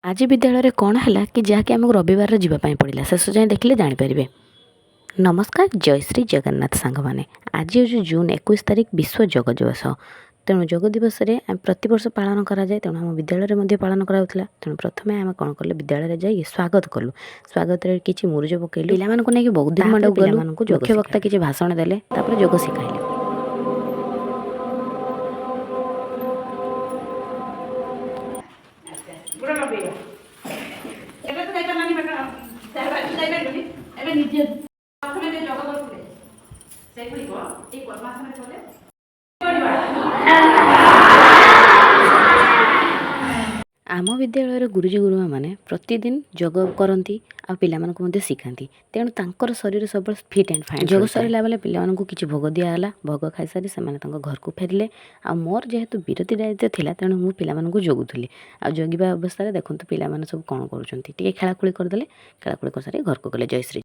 ଆଜି ବିଦ୍ୟାଳୟରେ କ'ଣ ହେଲା କି ଯାହାକି ଆମକୁ ରବିବାରରେ ଯିବା ପାଇଁ ପଡ଼ିଲା, ଶେଷ ଯାଏଁ ଦେଖିଲେ ଜାଣିପାରିବେ। ନମସ୍କାର, ଜୟ ଶ୍ରୀ ଜଗନ୍ନାଥ ସାଙ୍ଗମାନେ। ଆଜି ହେଉଛି ଜୁନ୍ 21 ତାରିଖ, ବିଶ୍ୱ ଯୋଗ ଦିବସ। ତେଣୁ ଯୋଗ ଦିବସରେ ପ୍ରତିବର୍ଷ ପାଳନ କରାଯାଏ। ତେଣୁ ଆମ ବିଦ୍ୟାଳୟରେ ମଧ୍ୟ ପାଳନ କରାଯାଉଥିଲା। ତେଣୁ ପ୍ରଥମେ ଆମେ କ'ଣ କଲୁ, ବିଦ୍ୟାଳୟରେ ଯାଇ ସ୍ୱାଗତ କଲୁ। ସ୍ୱାଗତରେ କିଛି ମୁରୁଜ ପକାଇଲୁ, ପିଲାମାନଙ୍କୁ ନେଇକି ବୌଦ୍ଧ ମଣ୍ଡପକୁ ଗଲୁ। ମୁଖ୍ୟ ବକ୍ତା କିଛି ଭାଷଣ ଦେଲେ, ତାପରେ ଯୋଗ ଶିଖାଇଲେ। ଆମ ବିଦ୍ୟାଳୟର ଗୁରୁଜୀ ଗୁରୁମାମାନେ ପ୍ରତିଦିନ ଯୋଗ କରନ୍ତି ଆଉ ପିଲାମାନଙ୍କୁ ମଧ୍ୟ ଶିଖାନ୍ତି। ତେଣୁ ତାଙ୍କର ଶରୀର ସବୁବେଳେ ଫିଟ୍ ଆଣ୍ଡ ଫାଇନ୍। ଯୋଗ ସରିଲା ବେଳେ ପିଲାମାନଙ୍କୁ କିଛି ଭୋଗ ଦିଆହେଲା। ଭୋଗ ଖାଇସାରି ସେମାନେ ତାଙ୍କ ଘରକୁ ଫେରିଲେ। ଆଉ ମୋର ଯେହେତୁ ବିରତି ଦାୟିତ୍ୱ ଥିଲା, ତେଣୁ ମୁଁ ପିଲାମାନଙ୍କୁ ଜଗୁଥିଲି। ଆଉ ଜଗିବା ଅବସ୍ଥାରେ ଦେଖନ୍ତୁ ପିଲାମାନେ ସବୁ କ'ଣ କରୁଛନ୍ତି, ଟିକେ ଖେଳାଖୁଳି କରିଦେଲେ। ଖେଳାଖୁଳି କରିସାରି ଘରକୁ ଗଲେ। ଜୟ ଶ୍ରୀ